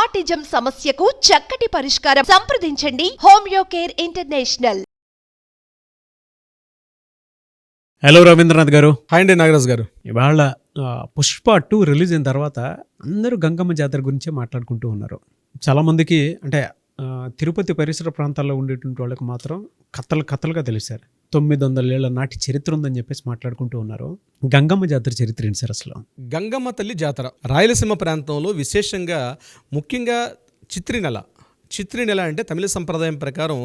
Autism సమస్యకు చక్కటి పరిష్కారం. సంప్రదించండి homeo care international. Hello Ravindranath గారు. హాయ్ అండి నాగరాజ్ గారు. ఇవాళ పుష్ప 2 రిలీజ్ అయిన తర్వాత అందరూ గంగమ్మ జాతర గురించే మాట్లాడుకుంటూ ఉన్నారు. చాలామందికి అంటే తిరుపతి పరిసర ప్రాంతాల్లో ఉండేటువంటి వాళ్ళకి మాత్రం కథలుగా తెలిసారు. 900 ఏళ్ల నాటి చరిత్ర ఉందని చెప్పేసి మాట్లాడుకుంటూ ఉన్నారు. గంగమ్మ జాతర చరిత్ర ఏంటి సార్ అసలు? గంగమ్మ తల్లి జాతర రాయలసీమ ప్రాంతంలో విశేషంగా ముఖ్యంగా చిత్రి నెల అంటే తమిళ సంప్రదాయం ప్రకారం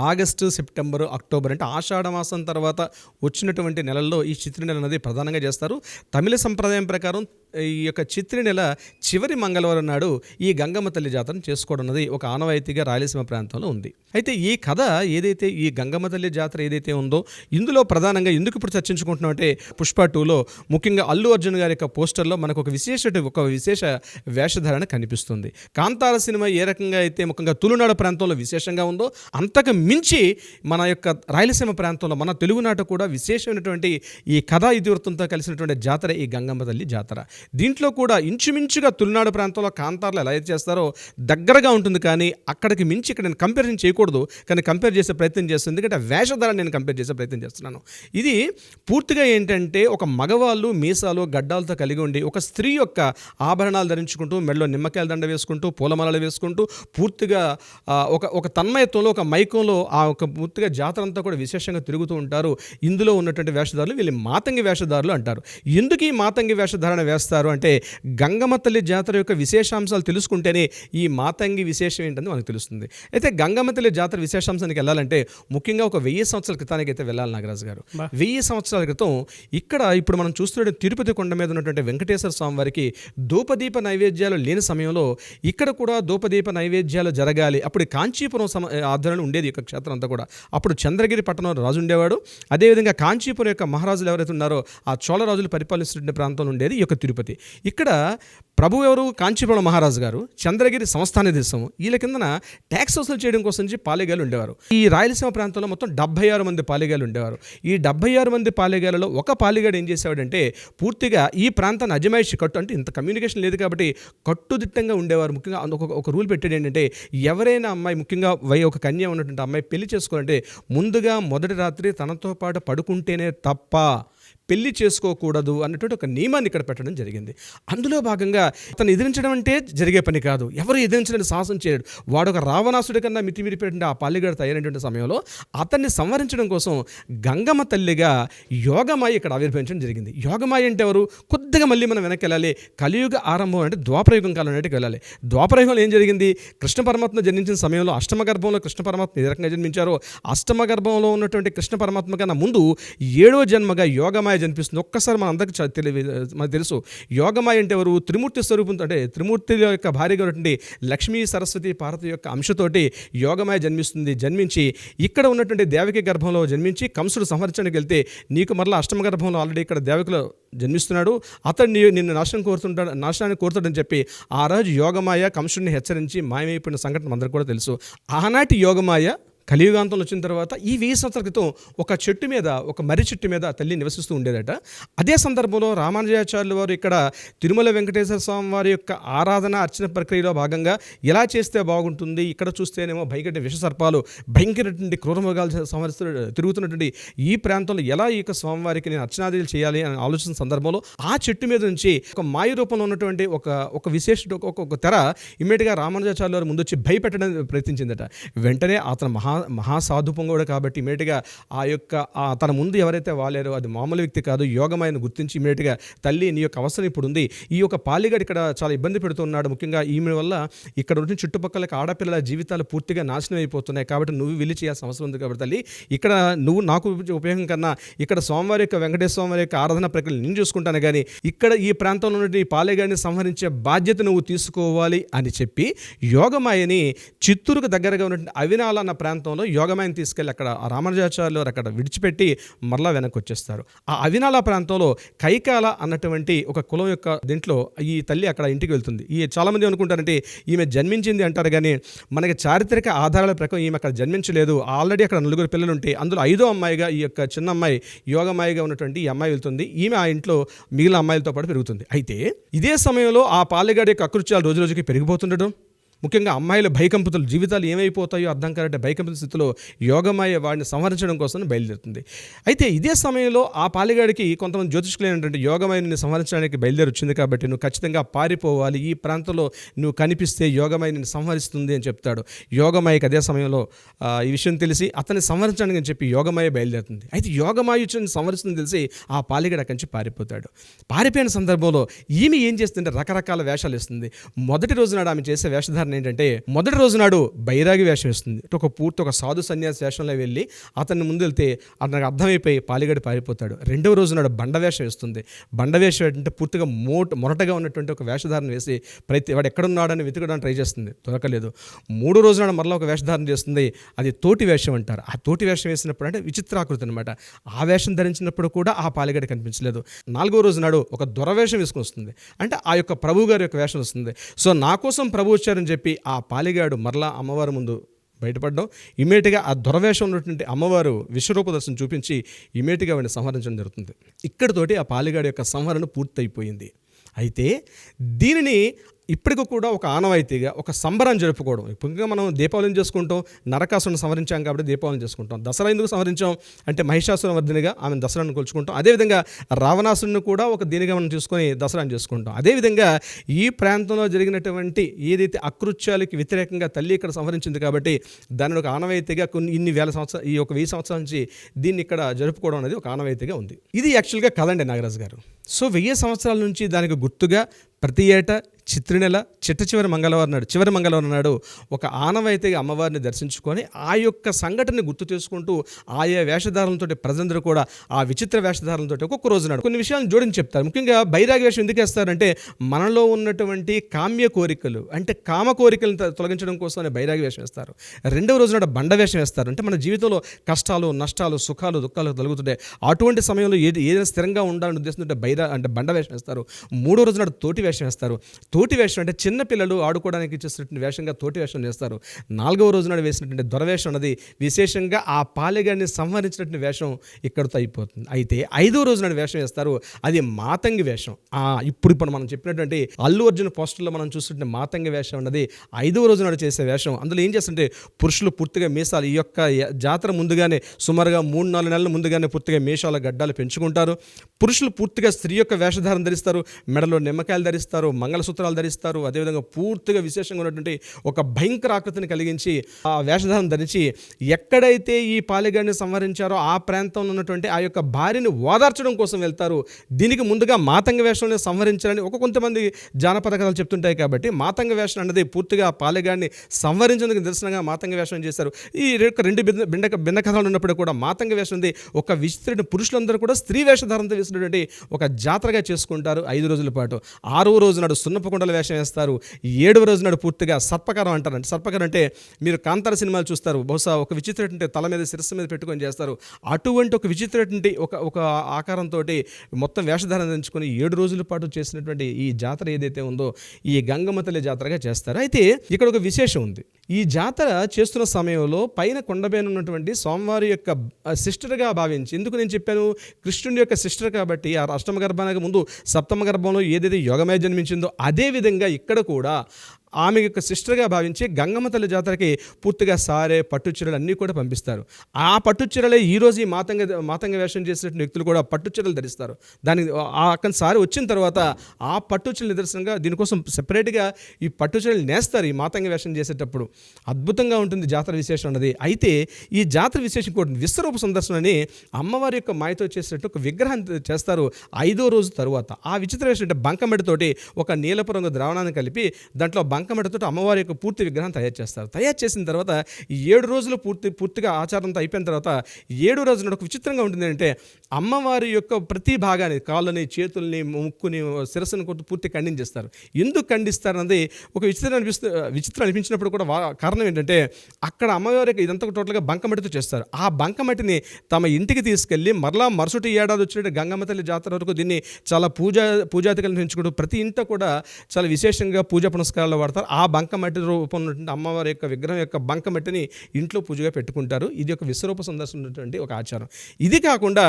ఆగస్టు, సెప్టెంబరు, అక్టోబర్ అంటే ఆషాఢ మాసం తర్వాత వచ్చినటువంటి నెలల్లో ఈ చిత్రి నెల అనేది ప్రధానంగా చేస్తారు. తమిళ సంప్రదాయం ప్రకారం ఈ యొక్క చిత్రి నెల చివరి మంగళవారం నాడు ఈ గంగమ్మ తల్లి జాతరను చేసుకోవడం అనేది ఒక ఆనవాయితీగా రాయలసీమ ప్రాంతంలో ఉంది. అయితే ఈ కథ ఏదైతే ఈ గంగమ్మ తల్లి జాతర ఏదైతే ఉందో ఇందులో ప్రధానంగా ఎందుకు ఇప్పుడు చర్చించుకుంటున్నాం అంటే పుష్ప 2లో ముఖ్యంగా అల్లు అర్జున్ గారి యొక్క పోస్టర్లో మనకు ఒక విశేష వేషధారణ కనిపిస్తుంది. కాంతార సినిమా ఏ రకంగా అయితే ముఖ్యంగా తులునాడు ప్రాంతంలో విశేషంగా ఉందో అంతకు మించి మన యొక్క రాయలసీమ ప్రాంతంలో మన తెలుగునాట కూడా విశేషమైనటువంటి ఈ కథా ఇతివృత్తంతో కలిసినటువంటి జాతర ఈ గంగమ్మ తల్లి జాతర. దీంట్లో కూడా ఇంచుమించుగా తులునాడు ప్రాంతంలో కాంతార్లు ఎలా అయితే చేస్తారో దగ్గరగా ఉంటుంది, కానీ అక్కడికి మించి ఇక్కడ నేను కంపారిజన్ చేయకూడదు, కానీ కంపేర్ చేసే ప్రయత్నం చేస్తాను. ఎందుకంటే వేషధార నేను కంపేర్ చేసే ప్రయత్నం చేస్తున్నాను. ఇది పూర్తిగా ఏంటంటే ఒక మగవాళ్ళు మీసాలు గడ్డాలతో కలిగి ఉండి ఒక స్త్రీ యొక్క ఆభరణాలు ధరించుకుంటూ మెడలో నిమ్మకాయల దండ వేసుకుంటూ పూలమాలలు వేసుకుంటూ పూర్తిగా ఒక తన్మయత్వంలో ఒక మైకంలో ఆ ఒక పూర్తిగా జాతర అంతా కూడా విశేషంగా తిరుగుతూ ఉంటారు. ఇందులో ఉన్నటువంటి వేషధారులు వీళ్ళు మాతంగి వేషధారులు అంటారు. ఎందుకు ఈ మాతంగి వేషధారణ వేస్తారు అంటే గంగమ్మ తల్లి జాతర యొక్క విశేషాంశాలు తెలుసుకుంటేనే ఈ మాతంగి విశేషం ఏంటని మనకు తెలుస్తుంది. అయితే గంగమ్మ తల్లి జాతర విశేషాంశానికి వెళ్ళాలంటే ముఖ్యంగా ఒక 1000 సంవత్సరాల క్రితానికి అయితే వెళ్ళాలి నాగరాజు గారు. 1000 సంవత్సరాల క్రితం ఇక్కడ ఇప్పుడు మనం చూస్తున్న తిరుపతి కొండ మీద ఉన్నటువంటి వెంకటేశ్వర స్వామి వారికి ధూపదీప నైవేద్యాలు లేని సమయంలో ఇక్కడ కూడా ధూపదీప నైవేద్యాలు జరగాలి. అప్పుడు కాంచీపురం ఆధ్వర్యంలో ఉండేది ఈ యొక్క క్షేత్రం అంతా కూడా. అప్పుడు చంద్రగిరి పట్టణం రాజు ఉండేవాడు. అదేవిధంగా కాంచీపురం యొక్క మహారాజులు ఎవరైతే ఉన్నారో ఆ చోళ రాజులు పరిపాలిస్తున్న ప్రాంతంలో ఉండేది ఈ యొక్క తిరుపతి. ఇక్కడ ప్రభు ఎవరు? కాంచీపురం మహారాజు గారు, చంద్రగిరి సంస్థాన దేశం. వీళ్ళ కిందన ట్యాక్స్ వసూలు చేయడం కోసం పాలేగాలు ఉండేవారు. ఈ రాయలసీమ ప్రాంతంలో మొత్తం 76 మంది పాలేగాలు ఉండేవారు. ఈ 76 మంది పాలేగాలలో ఒక పాలేగాడు ఏం చేసేవాడంటే పూర్తిగా ఈ ప్రాంతాన్ని అజమాయిషి కట్టు, అంటే ఇంత కమ్యూనికేషన్ లేదు కాబట్టి కట్టుదిట్టంగా ఉండేవారు. ముఖ్యంగా ఒక రూల్ పెట్టాడు ఏంటంటే ఎవరైనా అమ్మాయి ముఖ్యంగా ఒక కన్య ఉన్నటువంటి అమ్మాయి పెళ్లి చేసుకోవాలంటే ముందుగా మొదటి రాత్రి తనతో పాటు పడుకుంటేనే తప్ప పెళ్లి చేసుకోకూడదు అన్నటువంటి ఒక నియమాన్ని ఇక్కడ పెట్టడం జరిగింది. అందులో భాగంగా అతను ఎదిరించడం అంటే జరిగే పని కాదు. ఎవరు ఎదిరించడానికి సాహసం చేయడు. వాడు ఒక రావణాసుడి కన్నా మితిమిరిపెట్టిన ఆ పాలిగాడు తయారైనటువంటి సమయంలో అతన్ని సంహరించడం కోసం గంగమ్మ తల్లిగా యోగమాయ ఇక్కడ ఆవిర్భవించడం జరిగింది. యోగమాయ అంటే ఎవరు? కొద్దిగా మళ్ళీ మనం వెనక్కి వెళ్ళాలి. కలియుగ ఆరంభం అంటే ద్వాపరయుగం కాలం నాటికి వెళ్ళాలి. ద్వాపరయుగంలో ఏం జరిగింది? కృష్ణ పరమాత్మ జన్మించిన సమయంలో అష్టమ గర్భంలో కృష్ణ పరమాత్మ ఏ రకంగా జన్మించారో అష్టమ గర్భంలో ఉన్నటువంటి కృష్ణ పరమాత్మ కన్నా ముందు 7వ జన్మగా యోగమాయ జన్మిస్తుంది. ఒక్కసారి మన అందరికి మనకు తెలుసు యోగమాయ అంటే ఎవరు? త్రిమూర్తి స్వరూపంతో, అంటే త్రిమూర్తి యొక్క భార్యగా ఉన్నటువంటి లక్ష్మీ సరస్వతి పార్వతి యొక్క అంశతోటి యోగమాయ జన్మిస్తుంది. జన్మించి ఇక్కడ ఉన్నటువంటి దేవకి గర్భంలో జన్మించి కంసుడు సంహరించడానికి వెళ్తే నీకు మరలా అష్టమ గర్భంలో ఆల్రెడీ ఇక్కడ దేవకిలో జన్మిస్తున్నాడు, అతడు నిన్ను నాశనాన్ని కోరుతాడని చెప్పి ఆ రోజు యోగమాయ కంసుడిని హెచ్చరించి మాయమైపోయిన సంఘటన అందరికీ కూడా తెలుసు. ఆనాటి యోగమాయ కలియుగాంతంలో వచ్చిన తర్వాత ఈ 1000 సంవత్సరాల క్రితం ఒక చెట్టు మీద, ఒక మర్రి చెట్టు మీద తల్లి నివసిస్తూ ఉండేదట. అదే సందర్భంలో రామానుజాచార్యుల వారు ఇక్కడ తిరుమల వెంకటేశ్వర స్వామి వారి యొక్క ఆరాధన అర్చన ప్రక్రియలో భాగంగా ఎలా చేస్తే బాగుంటుంది, ఇక్కడ చూస్తేనేమో భయగడ్డ విషసర్పాలు భయంకరటువంటి క్రూరమృగాలు తిరుగుతున్నటువంటి ఈ ప్రాంతంలో ఎలా ఈ యొక్క స్వామివారికి నేను అర్చనాదులు చేయాలి అని ఆలోచన సందర్భంలో ఆ చెట్టు మీద నుంచి ఒక మాయ రూపంలో ఉన్నటువంటి ఒక విశేష ఒక తెర ఇమ్మీడియట్గా రామానుజాచార్యుల వారు ముందు వచ్చి భయపెట్టడానికి ప్రయత్నించిందట. వెంటనే అతను మహాసాధుపం కూడా కాబట్టి ఇమీడియట్గా ఆ యొక్క తన ముందు ఎవరైతే వాలేరో అది మామూలు వ్యక్తి కాదు, యోగమాయను గుర్తించి ఇమీడియట్గా తల్లి నీ యొక్క అవసరం ఇప్పుడు ఉంది, ఈ యొక్క పాలిగాడు ఇక్కడ చాలా ఇబ్బంది పెడుతున్నాడు, ముఖ్యంగా ఈమె వల్ల ఇక్కడ ఉన్న చుట్టుపక్కల ఆడపిల్లల జీవితాలు పూర్తిగా నాశనం అయిపోతున్నాయి, కాబట్టి నువ్వు వెళ్ళి చేయాల్సిన అవసరం ఉంది కాబట్టి తల్లి ఇక్కడ నువ్వు నాకు ఉపయోగం కన్నా ఇక్కడ స్వామివారి యొక్క వెంకటేశ్వర స్వామివారి యొక్క ఆరాధన ప్రక్రియ నేను చూసుకుంటాను, కానీ ఇక్కడ ఈ ప్రాంతంలో ఉన్న పాలేగాడిని సంహరించే బాధ్యత నువ్వు తీసుకోవాలి అని చెప్పి యోగమాయని చిత్తూరుకు దగ్గరగా ఉన్నటువంటి అవినాల అన్న ప్రాంతంలో యోగమాయని తీసుకెళ్ళి అక్కడ రామానుజాచార్యులు అక్కడ విడిచిపెట్టి మరలా వెనక్కి వచ్చేస్తారు. ఆ అవినాల ప్రాంతంలో కైకాల అన్నటువంటి ఒక కులం యొక్క దీంట్లో ఈ తల్లి అక్కడ ఇంటికి వెళ్తుంది. ఈ చాలామంది అనుకుంటారంటే ఈమె జన్మించింది అంటారు, కానీ మనకి చారిత్రక ఆధారాల ప్రకారం ఈమె అక్కడ జన్మించలేదు. ఆల్రెడీ అక్కడ 4 పిల్లలు ఉంటే అందులో 5వ అమ్మాయిగా ఈ యొక్క చిన్న అమ్మాయి యోగమాయిగా ఉన్నటువంటి ఈ అమ్మాయి వెళ్తుంది. ఈమె ఆ ఇంట్లో మిగిలిన అమ్మాయిలతో పాటు పెరుగుతుంది. అయితే ఇదే సమయంలో ఆ పాలెగాడి యొక్క అకృత్యాలు రోజు రోజుకి పెరిగిపోతుండడం, ముఖ్యంగా అమ్మాయిల భయకంపితులు జీవితాలు ఏమైపోతాయో అర్థం కాలంటే భయకంపిత స్థితిలో యోగమాయ వాడిని సంహరించడం కోసం బయలుదేరుతుంది. అయితే ఇదే సమయంలో ఆ పాలిగాడికి కొంతమంది జ్యోతిష్కులు ఏంటంటే యోగమాయని సంహరించడానికి బయలుదేరి వచ్చింది కాబట్టి నువ్వు ఖచ్చితంగా పారిపోవాలి, ఈ ప్రాంతంలో నువ్వు కనిపిస్తే యోగమాయ నిన్ను సంహరిస్తుంది అని చెప్తాడు. యోగమాయకి అదే సమయంలో ఈ విషయం తెలిసి అతన్ని సంహరించడానికి అని చెప్పి యోగమాయ బయలుదేరుతుంది. అయితే యోగమాయుని సంహరిస్తుంది తెలిసి ఆ పాలిగాడు అక్కడి నుంచి పారిపోతాడు. పారిపోయిన సందర్భంలో ఈమె ఏం చేస్తుంటే రకరకాల వేషాలు వేస్తుంది. మొదటి రోజు నాడు ఆమె చేసే వేషధారణ ఏంటంటే మొదటి రోజు నాడు బైరాగి వేషం వేస్తుంది. ఒక సాధు సన్యాసి వేషంలో వెళ్ళి అతన్ని ముందు వెళ్తే అతనికి అర్థమైపోయి పాలిగాడు పారిపోతాడు. రెండవ రోజు నాడు బండ వేషం వేస్తుంది. బండ వేషం అంటే పూర్తిగా మొరటగా ఉన్నటువంటి ఒక వేషధారణ వేసి వాడు ఎక్కడున్నాడని వెతకడానికి ట్రై చేస్తుంది, దొరకలేదు. మూడో రోజు నాడు మరలా ఒక వేషధారణ చేస్తుంది, అది తోటి వేషం అంటారు. ఆ తోటి వేషం వేసినప్పుడు అంటే విచిత్రాకృతి అనమాట. ఆ వేషం ధరించినప్పుడు కూడా ఆ పాలిగడ కనిపించలేదు. నాలుగో రోజు నాడు ఒక దొరవేషం వేసుకుని వస్తుంది, అంటే ఆ యొక్క ప్రభు గారి యొక్క వేషం వస్తుంది. సో నా కోసం ప్రభు వచ్చారని చెప్పి ఆ పాలిగాడు మరలా అమ్మవారి ముందు బయటపడడం, ఇమీడియట్గా ఆ దొరవేషం ఉన్నటువంటి అమ్మవారు విశ్వరూప దర్శనం చూపించి ఇమీడియట్గా వాడిని సంహరించడం జరుగుతుంది. ఇక్కడితోటి ఆ పాలిగాడి యొక్క సంహరణ పూర్తయిపోయింది. అయితే దీనిని ఇప్పటికి కూడా ఒక ఆనవాయితీగా ఒక సంబరాన్ని జరుపుకోవడం. ఇప్పుడు మనం దీపావళిని చేసుకుంటాం, నరకాసురుని సంహరించాం కాబట్టి దీపావళిని చేసుకుంటాం. దసరా ఎందుకు సంహరించాం అంటే మహిషాసురవర్ధినిగా ఆమె దసరాను కొలుచుకుంటాం. అదేవిధంగా రావణాసురుని కూడా ఒక దీనిగా మనం చూసుకొని దసరాను చేసుకుంటాం. అదేవిధంగా ఈ ప్రాంతంలో జరిగినటువంటి ఏదైతే అకృత్యాలకి వ్యతిరేకంగా తల్లి ఇక్కడ సంహరించింది కాబట్టి దానిని ఒక ఆనవాయితీగా ఇన్ని వేల సంవత్సరాలు, ఈ ఒక 1000 సంవత్సరాల నుంచి దీన్ని ఇక్కడ జరుపుకోవడం అనేది ఒక ఆనవాయితీగా ఉంది. ఇది యాక్చువల్గా కదండి నాగరాజు గారు. సో 1000 సంవత్సరాల నుంచి దానికి గుర్తుగా ప్రతి ఏటా చిత్రి నెల చివరి మంగళవారం నాడు ఒక ఆనవాయితీగా అమ్మవారిని దర్శించుకొని ఆ యొక్క సంఘటనని గుర్తు చేసుకుంటూ ఆయా వేషధారణలతో ప్రజలందరూ కూడా ఆ విచిత్ర వేషధారణలతో ఒక్కొక్క రోజు నాడు కొన్ని విషయాలను జోడించి చెప్తారు. ముఖ్యంగా బైరాగి వేషం ఎందుకు వేస్తారంటే మనలో ఉన్నటువంటి కామ్య కోరికలు అంటే కామ కోరికలను తొలగించడం కోసం బైరాగి వేషం వేస్తారు. రెండవ రోజు నాడు బండ వేషం వేస్తారు, అంటే మన జీవితంలో కష్టాలు నష్టాలు సుఖాలు దుఃఖాలు తొలగుతుంటాయి. అటువంటి సమయంలో ఏదైనా స్థిరంగా ఉండాలని ఉద్దేశంతో బండ వేషం వేస్తారు. మూడో రోజు నాడు తోటి వేషం వేస్తారు. తోటి వేషం అంటే చిన్న పిల్లలు ఆడుకోవడానికి చేసినటువంటి వేషంగా తోటి వేషం చేస్తారు. నాలుగవ రోజు నాడు వేసినటువంటి దొరవేషం అన్నది విశేషంగా ఆ పాలెగాడిని సంహరించినటువంటి వేషం ఇక్కడితో అయిపోతుంది. అయితే ఐదవ రోజు నాడు వేషం వేస్తారు, అది మాతంగి వేషం. ఇప్పుడు మనం చెప్పినటువంటి అల్లు అర్జున్ పోస్టర్లో మనం చూస్తుంటే మాతంగి వేషం అన్నది ఐదవ రోజు నాడు చేసే వేషం. అందులో ఏం చేస్తుంటే పురుషులు పూర్తిగా మీసాలు, ఈ యొక్క జాతర ముందుగానే సుమారుగా 3-4 నెలల ముందుగానే పూర్తిగా మీసాల గడ్డాలు పెంచుకుంటారు. పురుషులు పూర్తిగా స్త్రీ యొక్క వేషధారణ ధరిస్తారు, మెడలో నిమ్మకాయలు ధరిస్తారు, మంగళసూత్రాలు ధరిస్తారు. అదేవిధంగా పూర్తిగా విశేషంగా ఉన్నటువంటి ఒక భయంకర ఆకృతిని కలిగించి ఆ వేషధారణ ధరించి ఎక్కడైతే ఈ పాలిగాడిని సంహరించారో ఆ ప్రాంతంలో ఉన్నటువంటి ఆ యొక్క భార్యని ఓదార్చడం కోసం వెళ్తారు. దీనికి ముందుగా మాతంగ వేషంలో సంహరించాలని కొంతమంది జానపద కథలు చెప్తుంటాయి కాబట్టి మాతంగ వేషం అన్నది పూర్తిగా పాలిగాడిని సంహరించేందుకు దర్శనంగా మాతంగ వేషం చేశారు. ఈ రెండు భిన్న కథలు ఉన్నప్పుడు కూడా మాతంగ వేషం అనేది ఒక విచిత్ర పురుషులందరూ కూడా స్త్రీ వేషధారణతో వేసినటువంటి ఒక జాతరగా చేసుకుంటారు 5 రోజుల పాటు. 6వ రోజు నాడు సున్నపకుండల వేషం వేస్తారు. 7వ రోజు నాడు పూర్తిగా సర్పకారం అంటారంటే, సర్పకారం అంటే మీరు కాంతార సినిమాలు చూస్తారు, బహుశా ఒక విచిత్రటువంటి తల మీద శిరస్సు మీద పెట్టుకొని చేస్తారు. అటువంటి ఒక విచిత్రటువంటి ఒక ఆకారంతో మొత్తం వేషధారణ ధరించుకొని 7 రోజుల పాటు చేసినటువంటి ఈ జాతర ఏదైతే ఉందో ఈ గంగమ్మ తల్లి జాతరగా చేస్తారు. అయితే ఇక్కడ ఒక విశేషం ఉంది. ఈ జాతర చేస్తున్న సమయంలో పైన కొండపైన ఉన్నటువంటి స్వామివారి యొక్క సిస్టర్గా భావించి, ఎందుకు నేను చెప్పాను కృష్ణుడి యొక్క సిస్టర్ కాబట్టి ఆ అష్టమ గర్భానికి ముందు సప్తమ గర్భంలో ఏదైతే యోగమయ జన్మించిందో అదేవిధంగా ఇక్కడ కూడా ఆమె యొక్క సిస్టర్గా భావించి గంగమ్మ తల్లి జాతరకి పూర్తిగా సారే పట్టుచీరలు అన్నీ కూడా పంపిస్తారు. ఆ పట్టుచీరలే ఈరోజు ఈ మాతంగ వేషం చేసినటువంటి వ్యక్తులు కూడా పట్టుచీరలు ధరిస్తారు. దానికి అక్కడ సారి వచ్చిన తర్వాత ఆ పట్టుచీరల నిదర్శనంగా దీనికోసం సెపరేట్గా ఈ పట్టుచీరలు నేస్తారు ఈ మాతంగ వేషం చేసేటప్పుడు. అద్భుతంగా ఉంటుంది జాతర విశేషం అన్నది. అయితే ఈ జాతర విశేషం కూడా విశ్వరూప సందర్శనని అమ్మవారి యొక్క మాయతో చేసేటట్టు ఒక విగ్రహాన్ని చేస్తారు 5వ రోజు తరువాత. ఆ విచిత్ర వేషం అంటే బంకమడితోటి ఒక నీలపు రంగు ద్రావణాన్ని కలిపి దాంట్లో బంకమడితో అమ్మవారి యొక్క పూర్తి విగ్రహం తయారు చేస్తారు. తయారు చేసిన తర్వాత 7 రోజులు పూర్తిగా ఆచారంతో అయిపోయిన తర్వాత 7వ రోజు నాడు ఒక విచిత్రంగా ఉంటుంది. అంటే అమ్మవారి యొక్క ప్రతి భాగాన్ని, కాళ్ళని, చేతుల్ని, ముక్కుని, శిరస్సుని పూర్తి ఖండించేస్తారు. ఎందుకు ఖండిస్తారన్నది ఒక విచిత్రం అనిపించినప్పుడు కూడా కారణం ఏంటంటే అక్కడ అమ్మవారికి ఇదంతా టోటల్గా బంకమడితో చేస్తారు. ఆ బంకమటిని తమ ఇంటికి తీసుకెళ్ళి మరలా మరుసటి ఏడాది వచ్చినట్టు గంగమ్మ తల్లి జాతర వరకు దీన్ని చాలా పూజాతికలను పెంచుకుంటూ ప్రతి ఇంట కూడా చాలా విశేషంగా పూజా పునస్కారాలు వాడతారు. ఆ బంకమట్టి రూపం ఉన్నటువంటి అమ్మవారి యొక్క విగ్రహం యొక్క బంకమట్టిని ఇంట్లో పూజగా పెట్టుకుంటారు. ఇది ఒక విశ్వరూప సందర్శన ఉన్నటువంటి ఒక ఆచారం. ఇది కాకుండా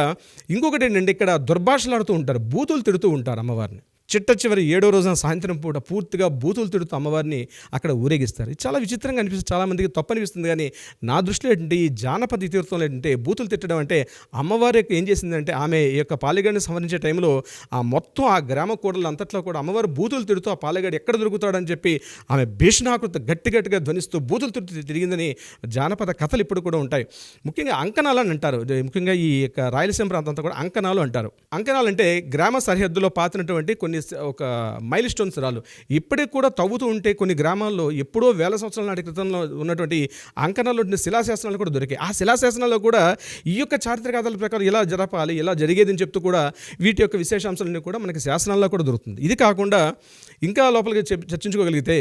ఇంకొకటి ఏంటంటే ఇక్కడ దుర్భాషలాడుతూ ఉంటారు, బూతులు తిడుతూ ఉంటారు అమ్మవారిని. చిట్ట చివరి 7వ రోజున సాయంత్రం పూట పూర్తిగా బూతులు తిడుతూ అమ్మవారిని అక్కడ ఊరేగిస్తారు. ఇది చాలా విచిత్రంగా అనిపిస్తుంది, చాలామందికి తప్పు అనిపిస్తుంది. కానీ నా దృష్టిలో ఏంటంటే ఈ జానపద ఇతివృత్తంలో ఏంటంటే బూతులు తిట్టడం అంటే అమ్మవారి యొక్క ఏం చేసిందంటే ఆమె ఈ యొక్క పాలెగాడిని సంహరించే టైంలో ఆ మొత్తం ఆ గ్రామ కూడలు అంతట్లో కూడా అమ్మవారు బూతులు తిడుతూ ఆ పాలెగాడు ఎక్కడ దొరుకుతాడని చెప్పి ఆమె భీషణాకృత గట్టిగా ధ్వనిస్తూ బూతులు తిడుతూ తిరిగిందని జానపద కథలు ఇప్పుడు కూడా ఉంటాయి. ముఖ్యంగా అంకణాలు అని అంటారు. ముఖ్యంగా ఈ యొక్క రాయలసీమ ప్రాంతం అంతా కూడా అంకణాలు అంటారు. అంకణాలు అంటే గ్రామ సరిహద్దులో పాతినటువంటి కొన్ని ఒక మైల్ స్టోన్స్ రాళ్ళు ఇప్పటికి కూడా తవ్వుతూ ఉంటే కొన్ని గ్రామాల్లో ఎప్పుడో వేల సంవత్సరాల నాటి క్రితంలో ఉన్నటువంటి అంకణాలు శిలాశాసనాలు కూడా దొరికాయి. ఆ శిలాశాసనాల్లో కూడా ఈ యొక్క చారిత్రక కథల ప్రకారం ఇలా జరపాలి, ఇలా జరిగేదని చెప్తూ కూడా వీటి యొక్క విశేషాంశాలన్నీ కూడా మనకి శాసనాల్లో కూడా దొరుకుతుంది. ఇది కాకుండా ఇంకా లోపలికి చర్చించుకోగలిగితే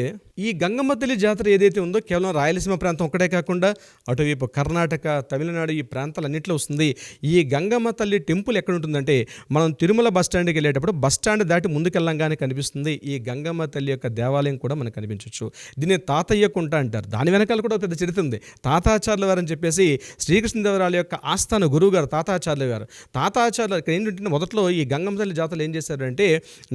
ఈ గంగమ్మ తల్లి జాతర ఏదైతే ఉందో కేవలం రాయలసీమ ప్రాంతం ఒక్కటే కాకుండా అటువైపు కర్ణాటక, తమిళనాడు ఈ ప్రాంతాలన్నింటిలో వస్తుంది. ఈ గంగమ్మ తల్లి టెంపుల్ ఎక్కడ ఉంటుందంటే మనం తిరుమల బస్ స్టాండ్కి వెళ్ళేటప్పుడు బస్ స్టాండ్ దాటి ముందుకెళ్ళంగానే కనిపిస్తుంది ఈ గంగమ్మ తల్లి యొక్క దేవాలయం కూడా మనకు కనిపించవచ్చు. దీన్ని తాతయ్య కుంట అంటారు. దాని వెనకాల కూడా పెద్ద చరిత్ర ఉంది. తాతాచార్యుల వారు అని చెప్పేసి శ్రీకృష్ణదేవరాయల యొక్క ఆస్థాన గురువు గారు తాతాచార్యుల గారు. తాతాచార్యులు ఇక్కడ ఏంటంటే మొదట్లో ఈ గంగమ్మ తల్లి జాతరలు ఏం చేశారంటే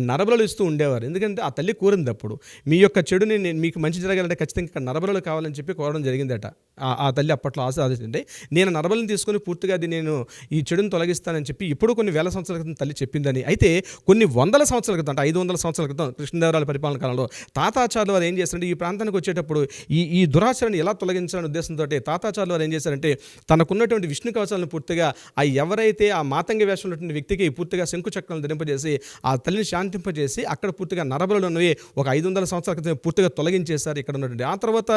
నరబలు ఇస్తూ ఉండేవారు. ఎందుకంటే ఆ తల్లి కోరింది అప్పుడు మీ యొక్క చెడుని మీకు మంచి జరగాలంటే ఖచ్చితంగా ఇక్కడ నరబలు కావాలని చెప్పి కోరడం జరిగిందట. ఆ తల్లి అప్పట్లో ఆదేశించండి నేను నరబలిని తీసుకొని పూర్తిగా అది నేను ఈ చెడుని తొలగిస్తానని చెప్పి ఇప్పుడు కొన్ని వేల సంవత్సరాల క్రితం తల్లి చెప్పిందని. అయితే కొన్ని వందల సంవత్సరాల క్రితం అంటే 500 సంవత్సరాల క్రితం కృష్ణదేవరాయల పరిపాలన కాలంలో తాతాచార్యుల వారు ఏం చేశారంటే ఈ ప్రాంతానికి వచ్చేటప్పుడు ఈ దురాచరణని ఎలా తొలగించాలనే ఉద్దేశంతో తాతాచార్యుల వారు ఏం చేశారంటే తనకున్నటువంటి విష్ణు కవచాలను పూర్తిగా ఎవరైతే ఆ మాతంగి వేషం ఉన్నటువంటి వ్యక్తికి పూర్తిగా శంకు చక్రాలను ధరింపజేసి ఆ తల్లిని శాంతింపజేసి అక్కడ పూర్తిగా నరబలు ఉన్నవి ఒక 500 సంవత్సరాల క్రితం పూర్తిగా తొలగించేశారు ఇక్కడ ఉన్నటువంటి. ఆ తర్వాత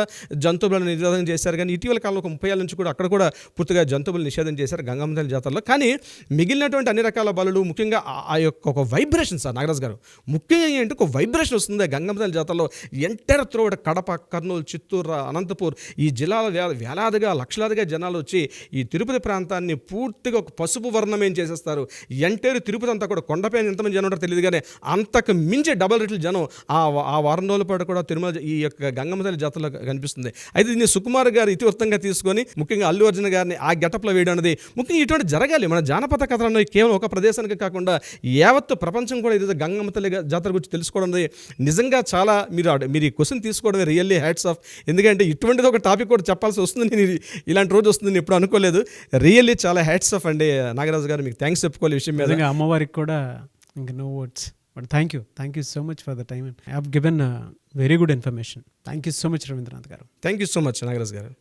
జంతువులను నిషేధం చేశారు. కానీ ఇటీవల కాలంలో ఒక 30 ఏళ్ళ నుంచి కూడా అక్కడ కూడా పూర్తిగా జంతువులు నిషేధం చేశారు గంగమ్మ తల్లి జాతరలో. కానీ మిగిలినటువంటి అన్ని రకాల బలులు ముఖ్యంగా ఆ యొక్క ఒక వైబ్రేషన్ సార్ నాగరాజు గారు ముఖ్యంగా ఏంటంటే ఒక వైబ్రేషన్ వస్తుంది గంగమ్మ తల్లి జాతరలో. ఎంటైర్ త్రోడ్ కడప, కర్నూలు, చిత్తూరు, అనంతపూర్ ఈ జిల్లాల వేలాదిగా లక్షలాదిగా జనాలు వచ్చి ఈ తిరుపతి ప్రాంతాన్ని పూర్తిగా ఒక పసుపు వర్ణమేం చేసేస్తారు. ఎంటైర్ తిరుపతి అంతా కూడా కొండపైన ఎంతమంది జనం ఉంటారో తెలియదు కానీ అంతకు మించి డబల్ రెట్ల జనం ఆ వారం రోజుల పాటు కూడా తిరుమల ఈ యొక్క గంగమ్మ తల్లి జాతరలో కనిపిస్తుంది. అయితే దీన్ని సుకుమార్ గారు ఇతివృత్తంగా తీసుకొని ముఖ్యంగా అల్లు అర్జున్ గారిని ఆ గెటప్లో వేయడం అనేది ముఖ్యంగా ఇటువంటి జరగాలి. మన జానపద కథలను కేవలం ఒక ప్రదేశానికి కాకుండా యావత్తు ప్రపంచం కూడా ఈరోజు గంగమ్మ తల్లి జాతర గురించి తెలుసుకోవడం అనేది నిజంగా చాలా మీరు ఈ క్వశ్చన్ తీసుకోవడమే రియల్లీ హ్యాట్స్ ఆఫ్. ఎందుకంటే ఇటువంటిది ఒక టాపిక్ కూడా చెప్పాల్సి వస్తుంది, నేను ఇలాంటి రోజు వస్తుంది నేను ఎప్పుడు అనుకోలేదు. రియల్లీ చాలా హ్యాట్స్ ఆఫ్ అండి నాగరాజు గారు, మీకు థ్యాంక్స్ చెప్పుకోవాలి విషయం మీద. అమ్మవారికి కూడా ఇంకా no words, but thank you so much for the time and I have given very good information. Thank you so much Ravindranath garu. Thank you so much Nagaraju గారు.